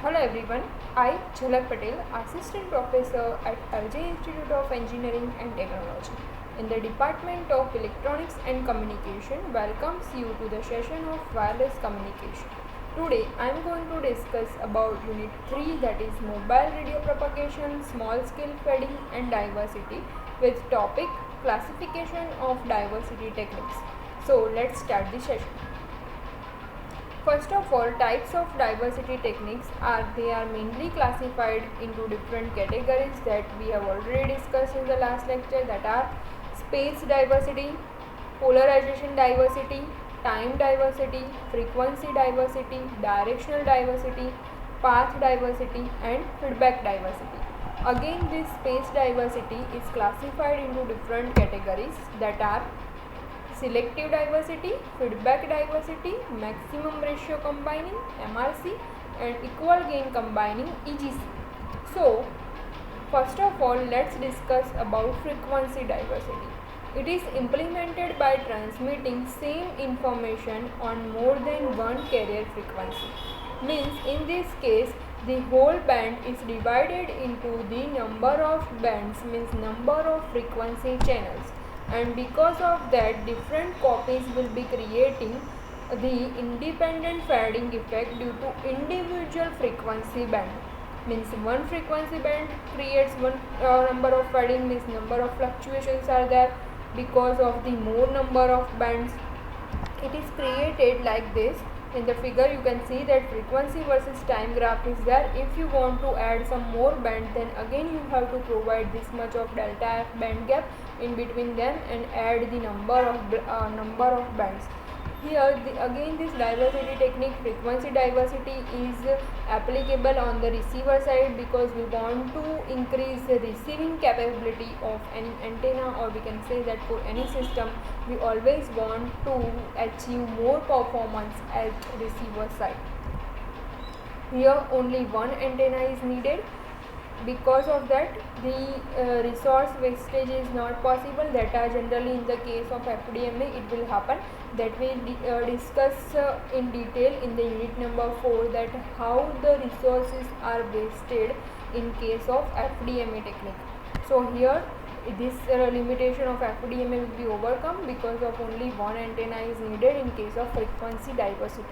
Hello everyone, I Jhalak Patel, Assistant Professor at LJ Institute of Engineering and Technology in the Department of Electronics and Communication welcomes you to the session of wireless communication. Today I am going to discuss about Unit 3, that is Mobile Radio Propagation, Small Scale Fading and Diversity, with topic Classification of Diversity Techniques. So let's start the session. First of all, types of diversity techniques are mainly classified into different categories that we have already discussed in the last lecture, that are space diversity, polarization diversity, time diversity, frequency diversity, directional diversity, path diversity and feedback diversity. Again, this space diversity is classified into different categories that are selective diversity, feedback diversity, maximum ratio combining MRC and equal gain combining EGC. So first of all, let's discuss about frequency diversity. It is implemented by transmitting same information on more than one carrier frequency. Means in this case the whole band is divided into the number of bands, means number of frequency channels, and because of that different copies will be creating the independent fading effect due to individual frequency band. Means one frequency band creates one number of fading, means number of fluctuations are there. Because of the more number of bands, it is created like this. In the figure you can see that frequency versus time graph is there. If you want to add some more band, then again you have to provide this much of delta F band gap in between them and add the number of bands. Here again this diversity technique, frequency diversity, is applicable on the receiver side because we want to increase the receiving capability of an antenna, or we can say that for any system we always want to achieve more performance at receiver side. Here only one antenna is needed. Because of that the resource wastage is not possible. That are generally in the case of FDMA it will happen. That we discuss in detail in the unit number 4, that how the resources are wasted in case of FDMA technique. So here this limitation of FDMA will be overcome because of only one antenna is needed in case of frequency diversity.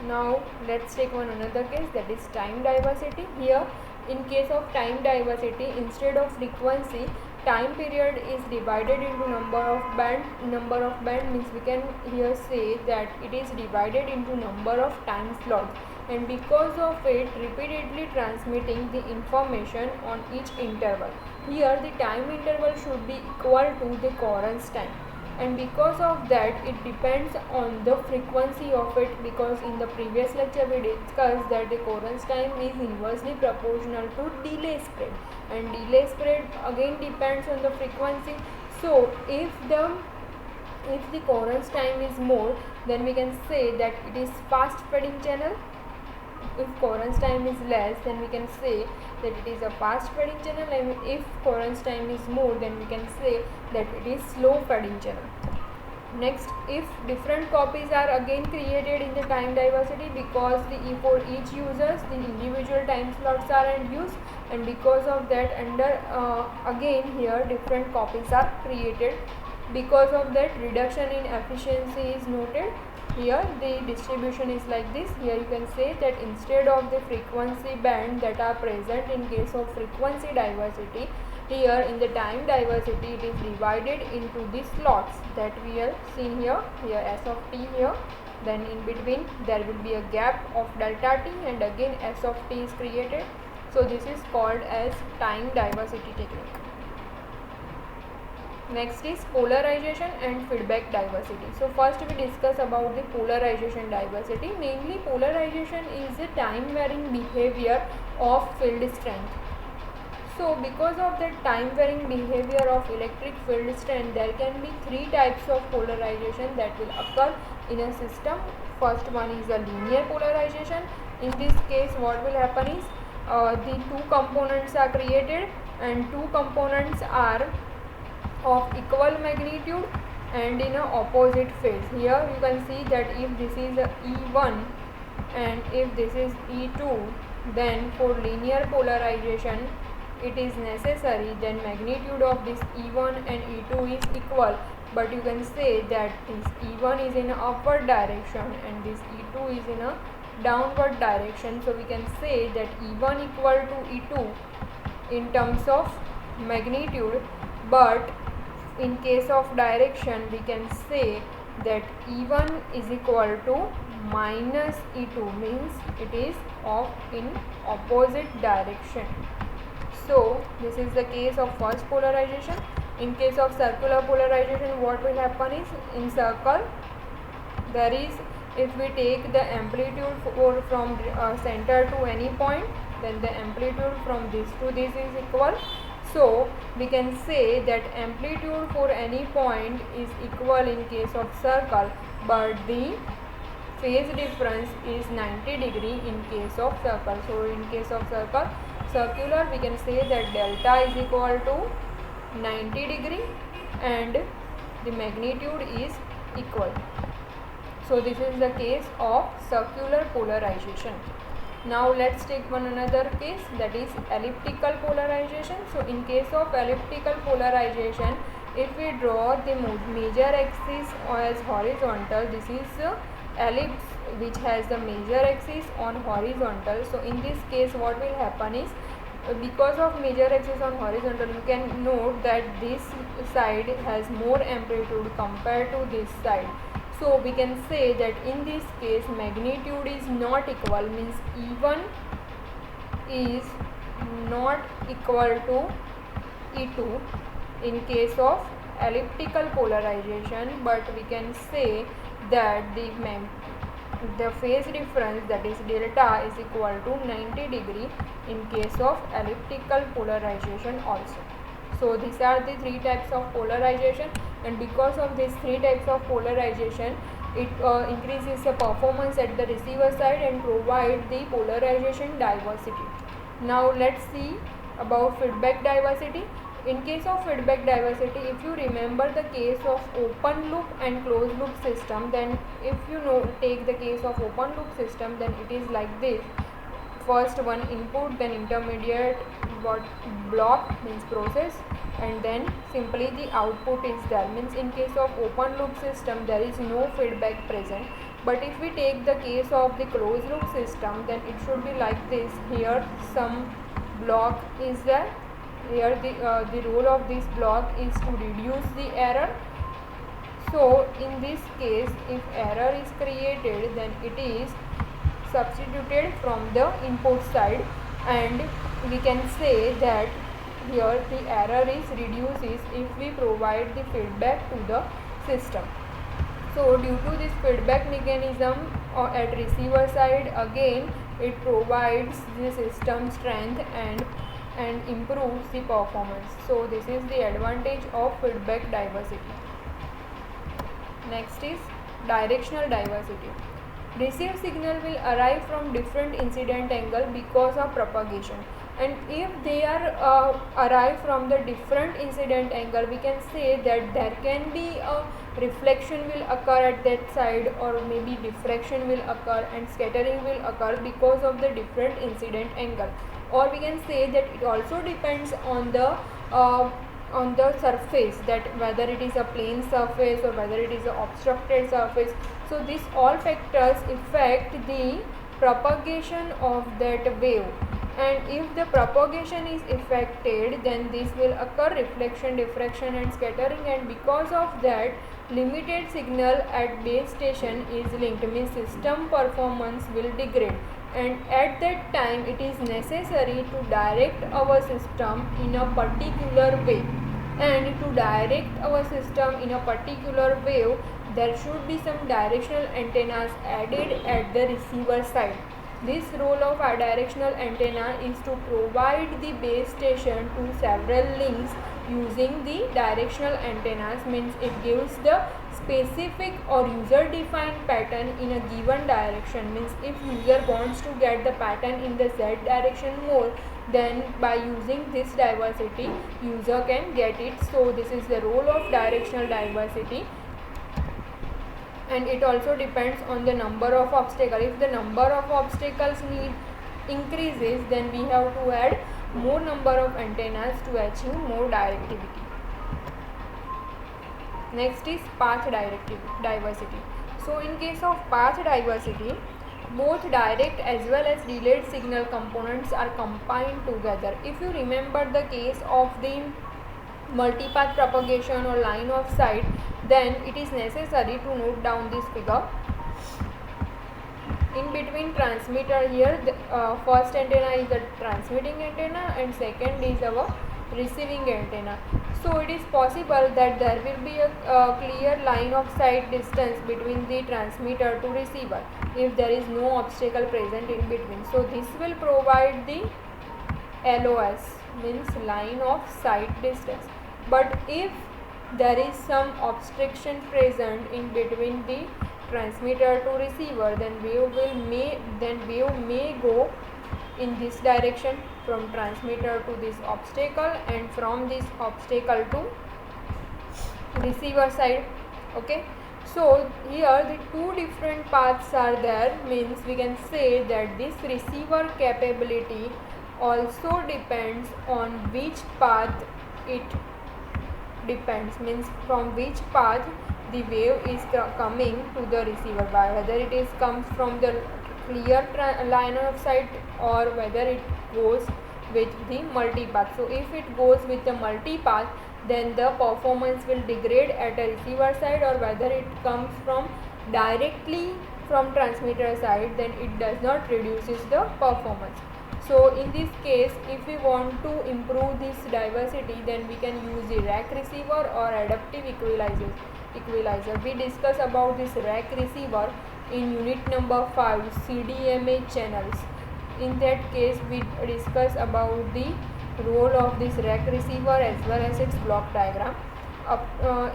Now let's take one another case, that is time diversity. Here in case of time diversity, instead of frequency, time period is divided into number of band means we can here say that it is divided into number of time slots, and because of it repeatedly transmitting the information on each interval. Here the time interval should be equal to the coherence time, and because of that it depends on the frequency of it, because in the previous lecture we discussed that the coherence time is inversely proportional to delay spread, and delay spread again depends on the frequency. So if the coherence time is more, then we can say that it is fast fading channel. If coherence time is less, then we can say that it is a fast fading channel, and if coherence time is more, then we can say that it is slow fading channel. Next, if different copies are again created in the time diversity, because for each users the individual time slots are in use, and because of that again here different copies are created. Because of that reduction in efficiency is noted. Here the distribution is like this. Here you can say that instead of the frequency band that are present in case of frequency diversity, here in the time diversity it is divided into the slots that we have seen here. Here S of t here, then in between there will be a gap of delta t, and again S of t is created. So this is called as time diversity technique. Next is polarization and feedback diversity. So first we discuss about the polarization diversity. Mainly polarization is the time varying behavior of field strength. So because of the time varying behavior of electric field strength, there can be three types of polarization that will occur in a system. First one is a linear polarization. In this case what will happen is the two components are created, and two components are of equal magnitude and in a opposite phase. Here you can see that if this is a E1 and if this is E2, then for linear polarization it is necessary then magnitude of this E1 and E2 is equal, but you can say that this E1 is in upward direction and this E2 is in a downward direction. So we can say that E1 equal to E2 in terms of magnitude, but in case of direction we can say that E1 is equal to minus E2, means it is in opposite direction. So this is the case of first polarization. In case of circular polarization, what will happen is, in circle there is, if we take the amplitude from center to any point, then the amplitude from this to this is equal. So we can say that amplitude for any point is equal in case of circle, but the phase difference is 90 degree in case of circle. So in case of circular we can say that delta is equal to 90 degree and the magnitude is equal. So this is the case of circular polarization. Now let's take one another case, that is elliptical polarization. So in case of elliptical polarization, if we draw the major axis as horizontal, this is ellipse which has the major axis on horizontal. So in this case what will happen is, because of major axis on horizontal, you can note that this side has more amplitude compared to this side. So we can say that in this case magnitude is not equal, means E1 is not equal to E2 in case of elliptical polarization, but we can say that the phase difference, that is delta, is equal to 90 degree in case of elliptical polarization also. So these are the three types of polarization, and because of these three types of polarization, it increases the performance at the receiver side and provide the polarization diversity. Now let's see about feedback diversity. In case of feedback diversity, if you remember the case of open loop and closed loop system, then if you take the case of open loop system, then it is like this. First one input, then intermediate block, means process, and then simply the output is there, means in case of open loop system there is no feedback present. But if we take the case of the closed loop system, then it should be like this. Here some block is there. Here the role of this block is to reduce the error. So in this case, if error is created, then it is substituted from the input side, and we can say that here the error is reduces if we provide the feedback to the system. So due to this feedback mechanism at receiver side, again it provides the system strength and improves the performance. So this is the advantage of feedback diversity. Next is directional diversity. Received signal will arrive from different incident angle because of propagation, and if they are arrive from the different incident angle, we can say that there can be a reflection will occur at that side, or maybe diffraction will occur and scattering will occur because of the different incident angle. Or we can say that it also depends on the surface, that whether it is a plane surface or whether it is an obstructed surface. So these all factors affect the propagation of that wave, and if the propagation is affected, then this will occur reflection, diffraction and scattering, and because of that limited signal at base station is linked, means system performance will degrade, and at that time it is necessary to direct our system in a particular way. And to direct our system in a particular way, there should be some directional antennas added at the receiver side. This role of a directional antenna is to provide the base station to several links using the directional antennas, means it gives the specific or user defined pattern in a given direction, means if user wants to get the pattern in the z direction more, then by using this diversity user can get it. So this is the role of directional diversity. and it also depends on the number of obstacles. If the number of obstacles increases, then we have to add more number of antennas to achieve more directivity. Next is path diversity. So in case of path diversity, both direct as well as delayed signal components are combined together. If you remember the case of the multipath propagation or line of sight, then it is necessary to note down this figure. In between transmitter, here the first antenna is the transmitting antenna and second is our receiving antenna. So it is possible that there will be a clear line of sight distance between the transmitter to receiver if there is no obstacle present in between. So this will provide the LOS, means line of sight distance. But if there is some obstruction present in between the transmitter to receiver, then wave may go in this direction from transmitter to this obstacle and from this obstacle to receiver side. Okay, so here the two different paths are there, means we can say that this receiver capability also depends on which path it depends, means from which path the wave is coming to the receiver, by whether it is comes from the clear line of sight or whether it goes with the multipath. So if it goes with the multipath, then the performance will degrade at a receiver side, or whether it comes from directly from transmitter side, then it does not reduces the performance. So in this case, if we want to improve this diversity, then we can use the rack receiver or adaptive equalizer. We discuss about this rack receiver in unit number 5, CDMA channels. In that case, we discuss about the role of this rack receiver as well as its block diagram.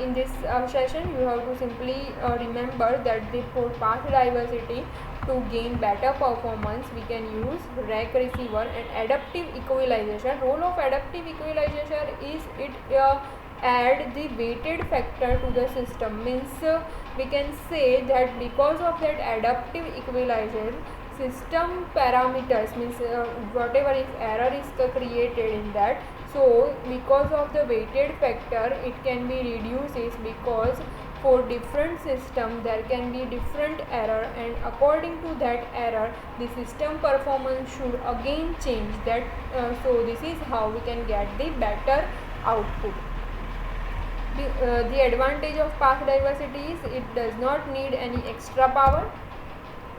In this session, you have to simply remember that for path diversity, to gain better performance, we can use rack receiver and adaptive equalization. Role of adaptive equalization is it add the weighted factor to the system, means we can say that because of that adaptive equalization, system parameters, means whatever if error is created in that, so because of the weighted factor it can be reduces, because for different system there can be different error, and according to that error the system performance should again change that. So this is how we can get the better output. The advantage of path diversity is it does not need any extra power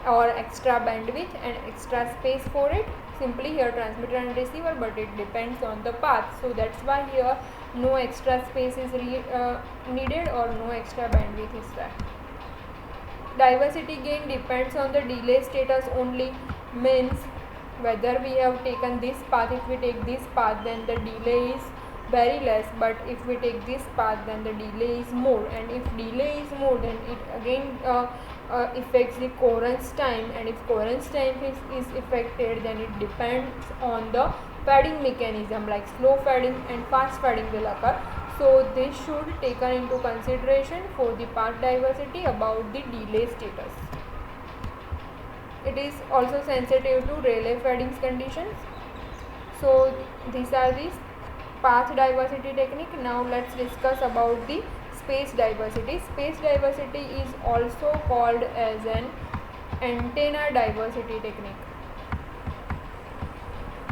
or extra bandwidth and extra space for it. Simply here transmitter and receiver, but it depends on the path. So that's why here no extra space is needed or no extra bandwidth is there. Diversity gain depends on the delay status only, means whether we have taken this path. If we take this path, then the delay is very less, but if we take this path, then the delay is more, and if delay is more, then it again affects the coherence time, and if coherence time is affected, then it depends on the fading mechanism, like slow fading and fast fading will occur. So this should be taken into consideration for the path diversity about the delay status. It is also sensitive to Rayleigh fading conditions. So these are the path diversity technique. Now let's discuss about the space diversity. Space diversity is also called as an antenna diversity technique.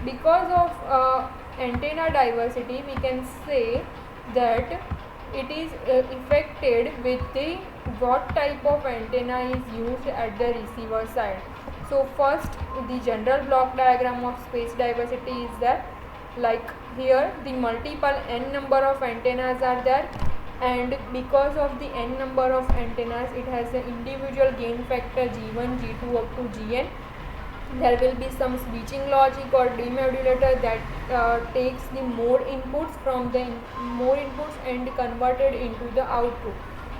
Because of antenna diversity, we can say that it is affected with the what type of antenna is used at the receiver side. So first, the general block diagram of space diversity is that, like here the multiple n number of antennas are there, and because of the n number of antennas, it has the individual gain factor G1, G2 up to Gn. There will be some switching logic or demodulator that takes the more inputs from the more inputs and converted into the output.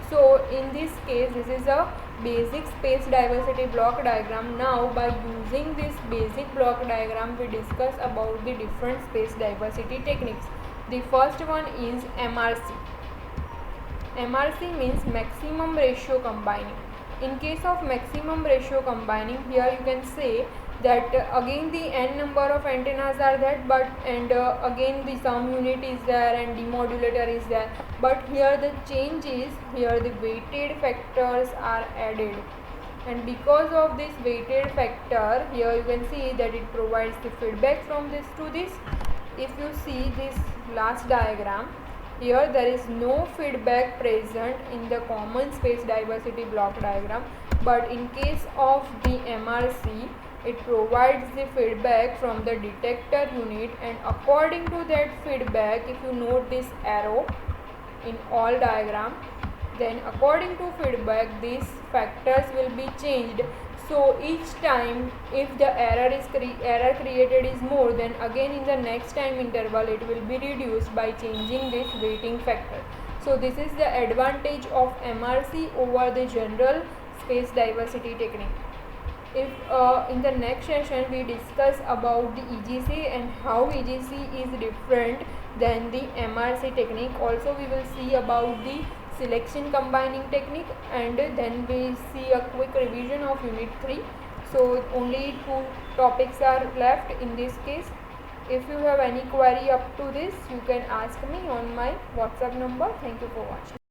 So in this case, this is a basic space diversity block diagram. Now by using this basic block diagram, we discuss about the different space diversity techniques. The first one is MRC. MRC means maximum ratio combining. in case of maximum ratio combining, here you can say that again the n number of antennas are there, but again the sum unit is there and demodulator is there, but here the change is, here the weighted factors are added, and because of this weighted factor, here you can see that it provides the feedback from this to this. If you see this last diagram, here there is no feedback present in the common space diversity block diagram, but in case of the MRC, it provides the feedback from the detector unit, and according to that feedback, if you note this arrow in all diagram, then according to feedback these factors will be changed. So each time if the error created is more, then again in the next time interval it will be reduced by changing this weighting factor. So this is the advantage of MRC over the general space diversity technique. If in the next session we discuss about the EGC and how EGC is different than the MRC technique. Also we will see about the selection combining technique, and then we see a quick revision of unit 3. So only 2 topics are left in this case. If you have any query up to this, you can ask me on my WhatsApp number. Thank you for watching.